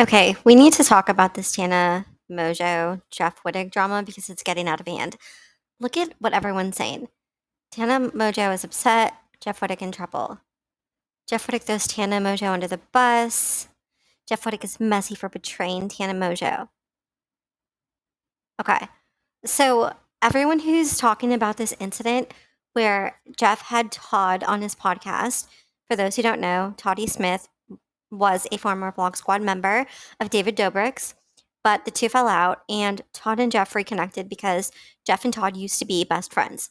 Okay, we need to talk about this Tana Mongeau Jeff Wittek drama because it's getting out of hand. Look at what everyone's saying. Tana Mongeau is upset. Jeff Wittek in trouble. Jeff Wittek throws Tana Mongeau under the bus. Jeff Wittek is messy for betraying Tana Mongeau. Okay, so everyone who's talking about this incident where Jeff had Todd on his podcast, for those who don't know, Toddy Smith was a former Vlog Squad member of David Dobrik's, but the two fell out, and Todd and Jeff reconnected because Jeff and Todd used to be best friends.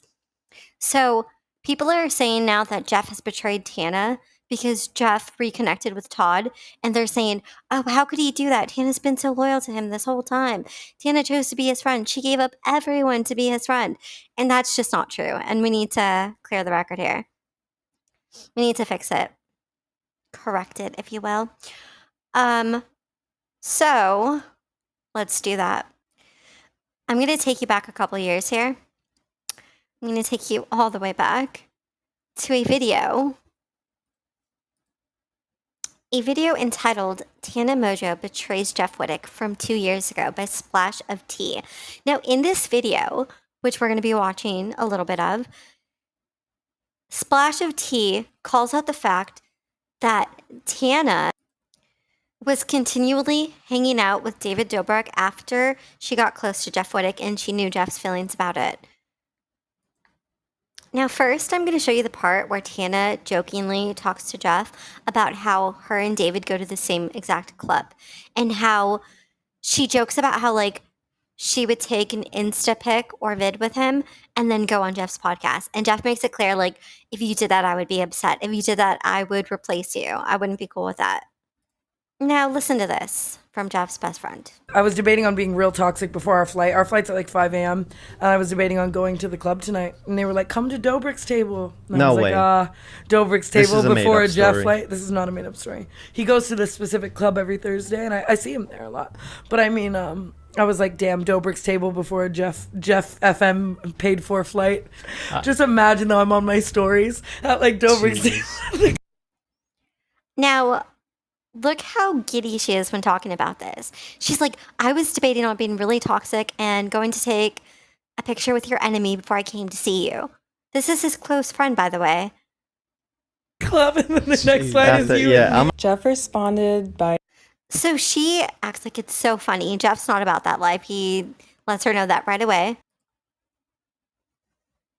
So people are saying now that Jeff has betrayed Tana because Jeff reconnected with Todd, and they're saying, oh, how could he do that? Tana's been so loyal to him this whole time. Tana chose to be his friend. She gave up everyone to be his friend. And that's just not true. And we need to clear the record here. We need to fix it. Correct it, if you will. So let's do that. I'm going to take you back a couple years here. I'm going to take you all the way back to a video entitled Tana Mongeau Betrays Jeff Wittek from 2 years ago by Splash of Tea. Now, in this video, which we're going to be watching a little bit of, Splash of Tea calls out the fact that Tana was continually hanging out with David Dobrik after she got close to Jeff Wittek and she knew Jeff's feelings about it. Now, first, I'm going to show you the part where Tana jokingly talks to Jeff about how her and David go to the same exact club and how she jokes about how, like, she would take an Insta pic or vid with him and then go on Jeff's podcast. And Jeff makes it clear, like, if you did that, I would be upset. If you did that, I would replace you. I wouldn't be cool with that. Now, listen to this from Jeff's best friend. I was debating on being real toxic before our flight. Our flight's at like 5 a.m. And I was debating on going to the club tonight. And they were like, come to Dobrik's table. And No I was way. like, Dobrik's This table is a before a made-up Jeff story. flight. This is not a made-up story. He goes to this specific club every Thursday, and I see him there a lot. But I mean, I was like, damn, Dobrik's table before a Jeff FM paid for flight. Just imagine though, I'm on my stories at like Dobrik's table. Now, look how giddy she is when talking about this. She's like, I was debating on being really toxic and going to take a picture with your enemy before I came to see you. This is his close friend, by the way. Club, and then the next line is you. Yeah, Jeff responded by So she acts like it's so funny. Jeff's not about that life. He lets her know that right away.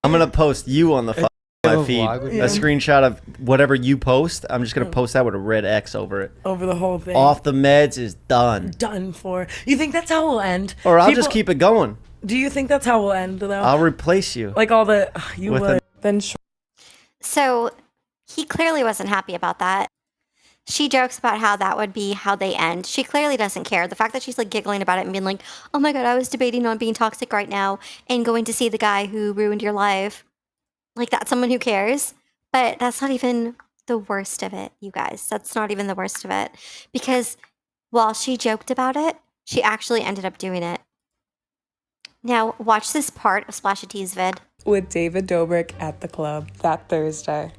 I'm gonna post you on the my feed. Yeah. A screenshot of whatever you post. I'm just gonna post that with a red X over it. Over the whole thing. Off the meds is done. Done for. You think that's how we'll end? Or I'll People- just keep it going. Do you think that's how we'll end, though? I'll replace you. Like all the you With would. then So he clearly wasn't happy about that. She jokes about how that would be how they end. She clearly doesn't care. The fact that she's like giggling about it and being like, oh my God, I was debating on being toxic right now and going to see the guy who ruined your life. Like, that's someone who cares. But that's not even the worst of it, you guys. That's not even the worst of it. Because while she joked about it, she actually ended up doing it. Now, watch this part of Splash of Tea's vid. with David Dobrik at the club that Thursday.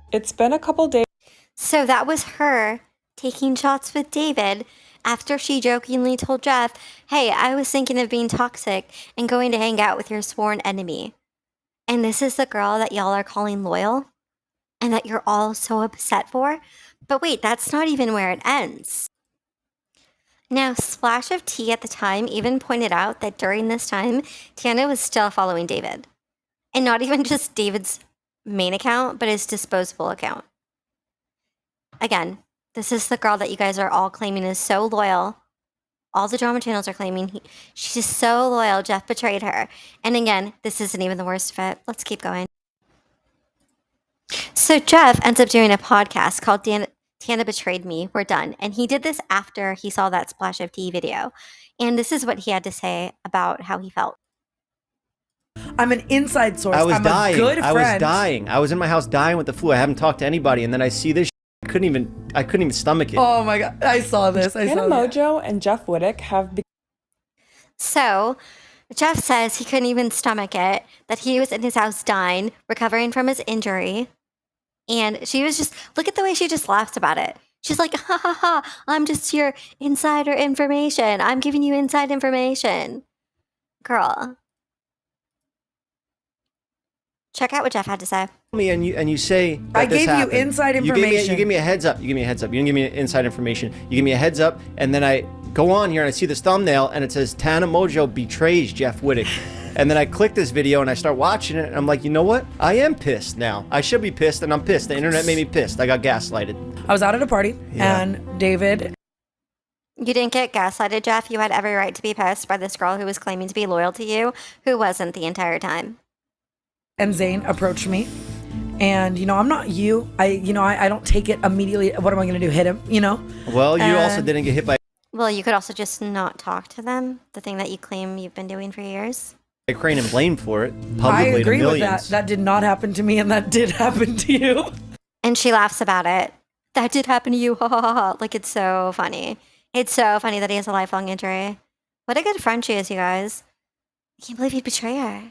It's been a couple days. So that was her taking shots with David after she jokingly told Jeff, hey, I was thinking of being toxic and going to hang out with your sworn enemy. And this is the girl that y'all are calling loyal and that you're all so upset for. But wait, that's not even where it ends. Now, Splash of Tea at the time even pointed out that during this time, Tana was still following David. And not even just David's main account, but his disposable account. Again, this is the girl that you guys are all claiming is so loyal. All the drama channels are claiming she's so loyal. Jeff betrayed her. And again, this isn't even the worst of it. Let's keep going. So Jeff ends up doing a podcast called Tana Betrayed Me, We're Done. And he did this after he saw that Splash of Tea video. And this is what he had to say about how he felt. I'm an inside source. I was I'm dying. a good friend. I was dying. I was in my house dying with the flu. I haven't talked to anybody, and then I see this I couldn't even stomach it. Oh my God. I saw this. Tana Mongeau and Jeff Wittek have So Jeff says he couldn't even stomach it, that he was in his house dying, recovering from his injury. And she was just, look at the way she just laughs about it. She's like, ha ha ha, I'm just your insider information. I'm giving you inside information. Girl. Check out what Jeff had to say. Me and you say that I this gave you happened. inside You information. gave me a heads up. You didn't give me inside information. You give me a heads up, and then I go on here and I see this thumbnail and it says Tana Mongeau betrays Jeff Wittek. And then I click this video and I start watching it and I'm like, you know what? I am pissed now. I should be pissed and I'm pissed. The internet made me pissed. I got gaslighted. I was out at a party and David. You didn't get gaslighted, Jeff. You had every right to be pissed by this girl who was claiming to be loyal to you, who wasn't the entire time. And Zane approached me, and I'm not you. I don't take it immediately. What am I gonna do? Hit him? Well, you also And- didn't get hit by Well, you could also just not talk to them, the thing that you claim you've been doing for years. a crane and blamed for it I publicly agree to with that. millions. That did not happen to me, and that did happen to you. And she laughs about it. That did happen to you. Ha ha ha ha. Like, it's so funny. It's so funny that he has a lifelong injury. What a good friend she is, you guys. I can't believe you'd betray her.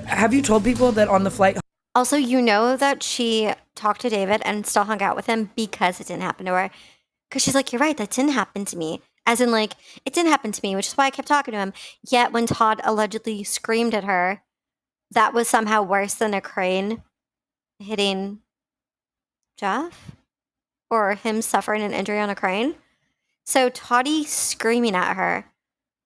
Have you told people that on the flight? Also, you know that she talked to David and still hung out with him because it didn't happen to her. Because she's like, you're right, that didn't happen to me. As in, like, it didn't happen to me, which is why I kept talking to him. Yet when Todd allegedly screamed at her, that was somehow worse than a crane hitting Jeff? Or him suffering an injury on a crane? So Toddy screaming at her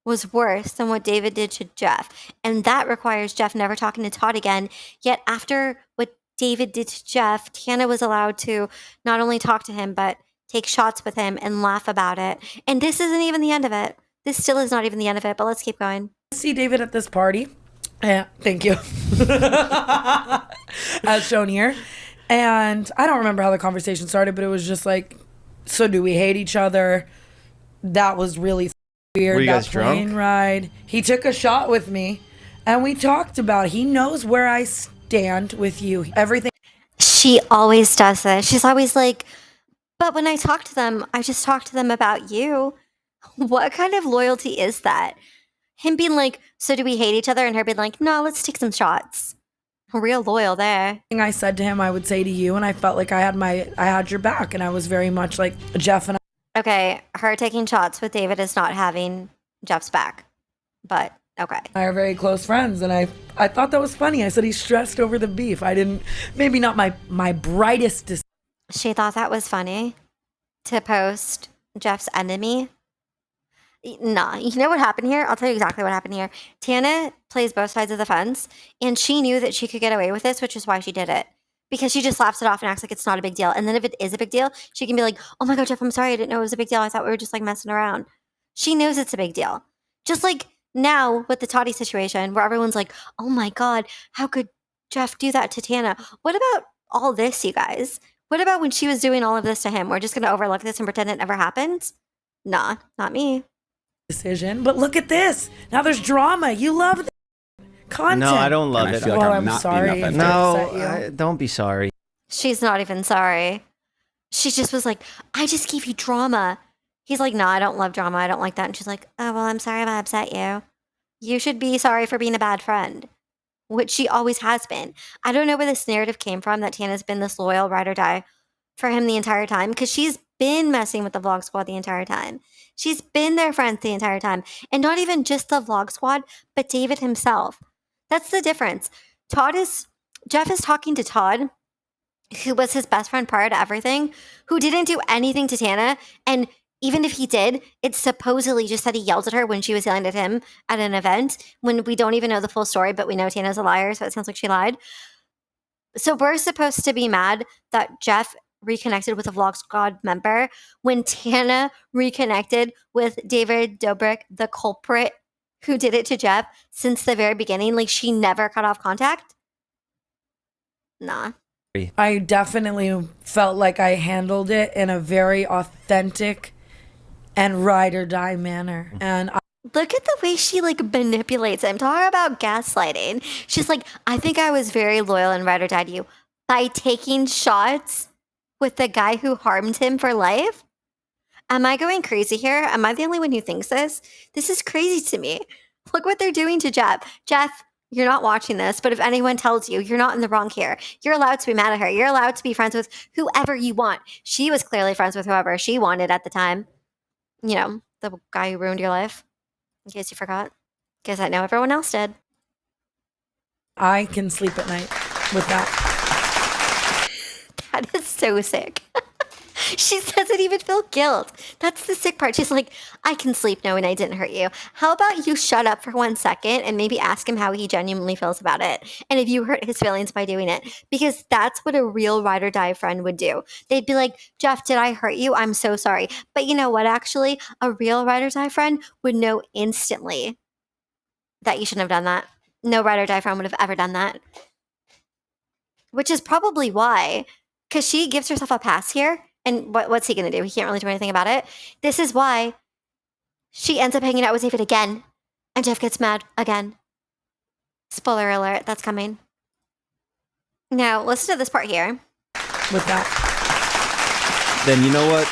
was worse than what David did to Jeff. And that requires Jeff never talking to Todd again. Yet after what David did to Jeff, Tana was allowed to not only talk to him, but take shots with him and laugh about it. And this isn't even the end of it. This still is not even the end of it, but let's keep going. See David at this party. Yeah, thank you. As shown here. And I don't remember how the conversation started, but it was just like, so do we hate each other? That was really weird. Were you that guys drunk? plane ride. He took a shot with me and we talked about it. He knows where I stand with you. Everything. She always does this. She's always like, but when I talk to them, I just talk to them about you. What kind of loyalty is that? Him being like, so do we hate each other? And her being like, no, let's take some shots. Real loyal there. I said to him, I would say to you, and I felt like I had your back, and I was very much like Jeff and Okay, her taking shots with David is not having Jeff's back. But okay. I are very close friends, and I thought that was funny. I said he's stressed over the beef. I didn't, maybe not my brightest decision. She thought that was funny to post Jeff's enemy. Nah, you know what happened here? I'll tell you exactly what happened here. Tana plays both sides of the fence, and she knew that she could get away with this, which is why she did it. Because she just laughs it off and acts like it's not a big deal. And then if it is a big deal, she can be like, oh my God, Jeff, I'm sorry. I didn't know it was a big deal. I thought we were just like messing around. She knows it's a big deal. Just like now with the Toddy situation where everyone's like, oh my God, how could Jeff do that to Tana? What about all this, you guys? What about when she was doing all of this to him? We're just going to overlook this and pretend it never happened? Nah, not me. Decision, but look at this. Now there's drama. You love the content. No, I don't love And I it. feel like Well, I'm I'm not sorry being if offended. upset you. No, don't be sorry. She's not even sorry. She just was like, I just gave you drama. He's like, no, I don't love drama. I don't like that. And she's like, oh, well, I'm sorry if I upset you. You should be sorry for being a bad friend, which she always has been. I don't know where this narrative came from that Tana's been this loyal ride or die for him the entire time, because she's been messing with the vlog squad the entire time. She's been their friends the entire time. And not even just the vlog squad, but David himself. That's the difference. Jeff is talking to Todd, who was his best friend prior to everything, who didn't do anything to Tana. And even if he did, it's supposedly just that he yelled at her when she was yelling at him at an event, when we don't even know the full story, but we know Tana's a liar, so it sounds like she lied. So we're supposed to be mad that Jeff reconnected with a Vlog Squad member when Tana reconnected with David Dobrik, the culprit who did it to Jeff since the very beginning. Like, she never cut off contact. Nah. I definitely felt like I handled it in a very authentic and ride or die manner. And Look at the way she like manipulates him. Talk about gaslighting. She's like, I think I was very loyal and ride or die to you by taking shots with the guy who harmed him for life? Am I going crazy here? Am I the only one who thinks this? This is crazy to me. Look what they're doing to Jeff. Jeff, you're not watching this, but if anyone tells you, you're not in the wrong here. You're allowed to be mad at her. You're allowed to be friends with whoever you want. She was clearly friends with whoever she wanted at the time. You know, the guy who ruined your life. In case you forgot. Because I know everyone else did. I can sleep at night with that. That is so sick. She doesn't even feel guilt. That's the sick part. She's like, I can sleep knowing I didn't hurt you. How about you shut up for 1 second and maybe ask him how he genuinely feels about it? And if you hurt his feelings by doing it, because that's what a real ride or die friend would do. They'd be like, Jeff, did I hurt you? I'm so sorry. But you know what, actually? A real ride or die friend would know instantly that you shouldn't have done that. No ride or die friend would have ever done that. Which is probably why, because she gives herself a pass here. And what's he going to do? He can't really do anything about it. This is why she ends up hanging out with David again. And Jeff gets mad again. Spoiler alert, that's coming. Now, listen to this part here. With that. Then you know what?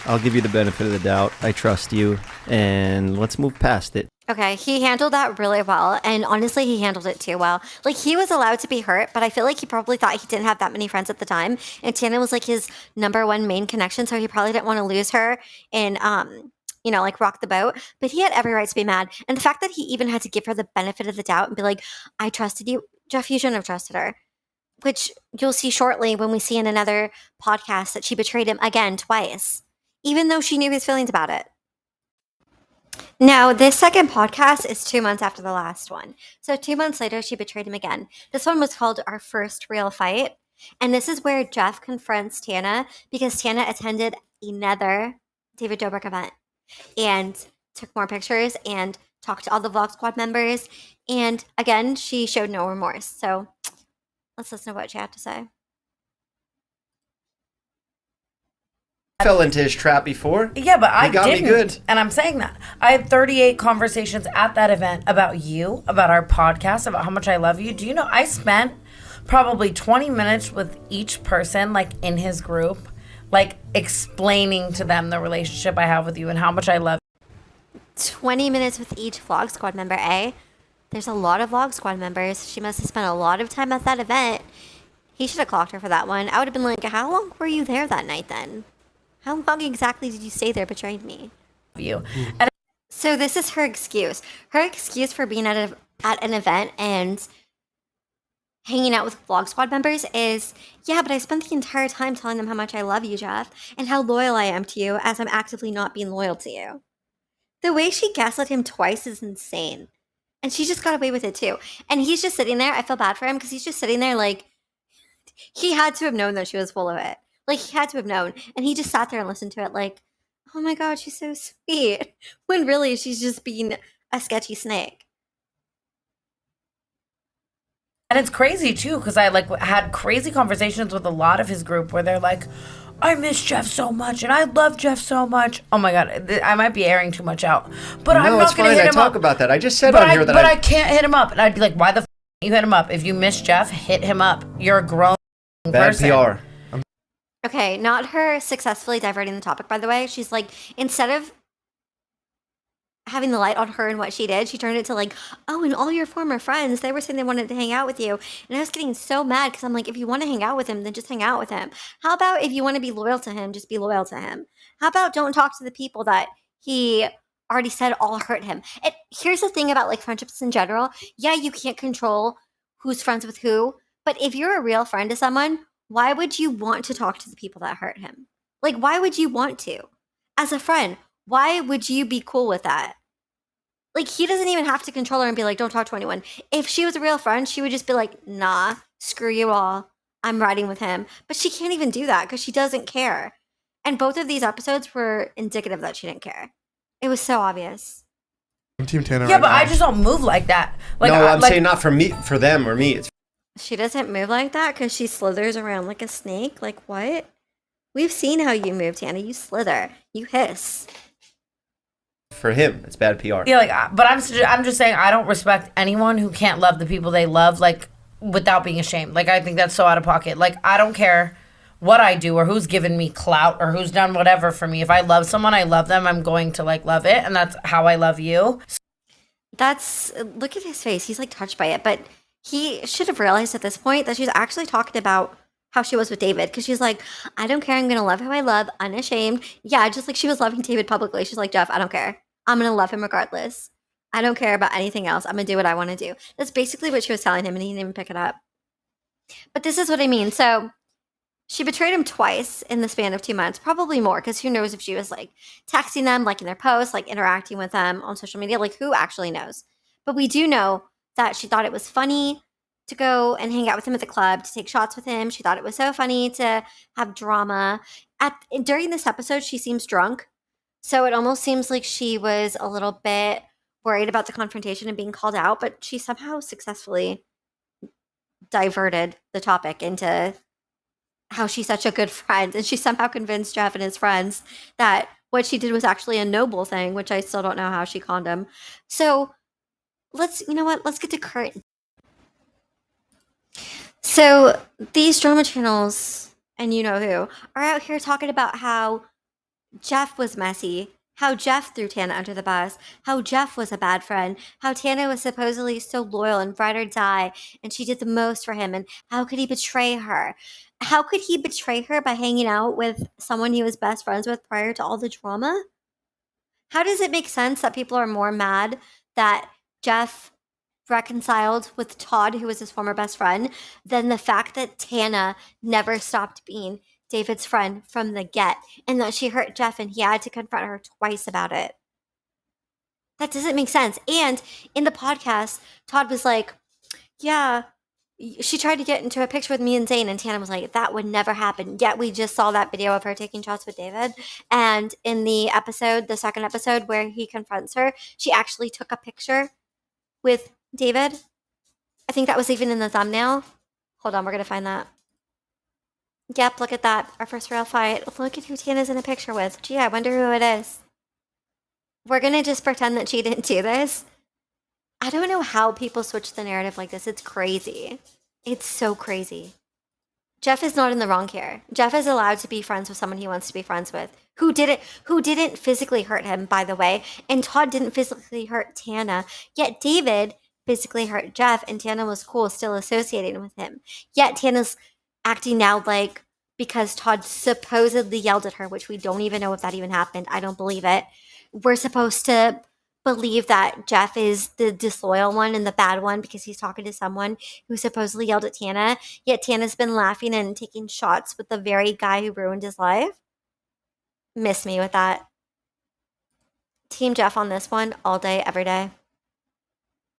I'll give you the benefit of the doubt. I trust you. And let's move past it. Okay, he handled that really well. And honestly, he handled it too well. Like, he was allowed to be hurt, but I feel like he probably thought he didn't have that many friends at the time. And Tana was like his number one main connection. So he probably didn't want to lose her and, you know, like rock the boat. But he had every right to be mad. And the fact that he even had to give her the benefit of the doubt and be like, I trusted you. Jeff, you shouldn't have trusted her. Which you'll see shortly when we see in another podcast that she betrayed him again twice, even though she knew his feelings about it. Now, this second podcast is 2 months after the last one. So 2 months later, she betrayed him again. This one was called Our First Real Fight. And this is where Jeff confronts Tana because Tana attended another David Dobrik event and took more pictures and talked to all the Vlog Squad members. And again, she showed no remorse. So let's listen to what she had to say. Fell into his trap before. Yeah, but I got me didn't. good. And I'm saying that. I had 38 conversations at that event about you, about our podcast, about how much I love you. Do you know I spent probably 20 minutes with each person, like in his group, like explaining to them the relationship I have with you and how much I love you. 20 minutes with each Vlog Squad member, eh? There's a lot of Vlog Squad members. She must have spent a lot of time at that event. He should have clocked her for that one. I would have been like, how long were you there that night then? How long exactly did you stay there betraying me? You. And so this is her excuse. Her excuse for being at an event and hanging out with Vlog Squad members is, yeah, but I spent the entire time telling them how much I love you, Jeff, and how loyal I am to you as I'm actively not being loyal to you. The way she gaslit him twice is insane. And she just got away with it too. And he's just sitting there. I feel bad for him because he's just sitting there like, he had to have known that she was full of it. Like, he had to have known. And he just sat there and listened to it like, oh my God, she's so sweet. When really she's just being a sketchy snake. And it's crazy too, because I like had crazy conversations with a lot of his group where they're like, I miss Jeff so much and I love Jeff so much. Oh my God, I might be airing too much out. But I'm not going to hit him up. No, it's fine. I talk about that. I just said but on here that I can't hit him up. And I'd be like, why the f*** you hit him up? If you miss Jeff, hit him up. You're a grown bad person. PR. Okay, not her successfully diverting the topic, by the way. She's like, instead of having the light on her and what she did, she turned it to like, oh, and all your former friends, they were saying they wanted to hang out with you. And I was getting so mad because I'm like, if you want to hang out with him, then just hang out with him. How about if you want to be loyal to him, just be loyal to him? How about don't talk to the people that he already said all hurt him? And here's the thing about like friendships in general. Yeah, you can't control who's friends with who, but if you're a real friend to someone, why would you want to talk to the people that hurt him? Like, why would you want to? As a friend, why would you be cool with that? Like, he doesn't even have to control her and be like, don't talk to anyone. If she was a real friend, she would just be like, nah, screw you all. I'm riding with him. But she can't even do that because she doesn't care. And both of these episodes were indicative that she didn't care. It was so obvious. I'm Team Tana Yeah, right but now. I just don't move like that. Like, No, I'm like, saying not for me, for them or me. It's She doesn't move like that because she slithers around like a snake. Like, what? We've seen how you move, Tana. You slither. You hiss. for him. It's bad PR. Yeah, like, but I'm just saying I don't respect anyone who can't love the people they love, like, without being ashamed. Like, I think that's so out of pocket. Like, I don't care what I do or who's given me clout or who's done whatever for me. If I love someone, I love them. I'm going to like love it, and that's how I love you. Look at his face. He's like touched by it, but he should have realized at this point that she's actually talking about how she was with David, because she's like, I don't care. I'm going to love who I love, unashamed. Yeah, just like she was loving David publicly. She's like, Jeff, I don't care. I'm going to love him regardless. I don't care about anything else. I'm going to do what I want to do. That's basically what she was telling him, and he didn't even pick it up. But this is what I mean. So she betrayed him twice in the span of 2 months, probably more, because who knows if she was like texting them, liking their posts, like interacting with them on social media. Like, who actually knows? But we do know that she thought it was funny to go and hang out with him at the club, to take shots with him. She thought it was so funny to have drama. During this episode, she seems drunk. So it almost seems like she was a little bit worried about the confrontation and being called out, but she somehow successfully diverted the topic into how she's such a good friend, and she somehow convinced Jeff and his friends that what she did was actually a noble thing, which I still don't know how she conned him. So you know what? Let's get to current. So these drama channels, and you know who, are out here talking about how Jeff was messy, how Jeff threw Tana under the bus, how Jeff was a bad friend, how Tana was supposedly so loyal and ride or die, and she did the most for him, and how could he betray her? How could he betray her by hanging out with someone he was best friends with prior to all the drama? How does it make sense that people are more mad that Jeff reconciled with Todd, who was his former best friend, than the fact that Tana never stopped being David's friend from the get, and that she hurt Jeff and he had to confront her twice about it? That doesn't make sense. And in the podcast, Todd was like, yeah, she tried to get into a picture with me and Zayn, and Tana was like, that would never happen. Yet we just saw that video of her taking shots with David. And in the episode, the second episode where he confronts her, she actually took a picture with David. I think that was even in the thumbnail. Hold on, we're going to find that. Yep, look at that. Our first real fight. Look at who Tana's in a picture with. Gee, I wonder who it is. We're going to just pretend that she didn't do this. I don't know how people switch the narrative like this. It's crazy. It's so crazy. Jeff is not in the wrong here. Jeff is allowed to be friends with someone he wants to be friends with. Who didn't physically hurt him, by the way. And Todd didn't physically hurt Tana. Yet David physically hurt Jeff, and Tana was cool still associating with him. Yet Tana's acting now like, because Todd supposedly yelled at her, which we don't even know if that even happened. I don't believe it. We're supposed to believe that Jeff is the disloyal one and the bad one because he's talking to someone who supposedly yelled at Tana. Yet Tana's been laughing and taking shots with the very guy who ruined his life. Miss me with that. Team Jeff on this one all day, every day.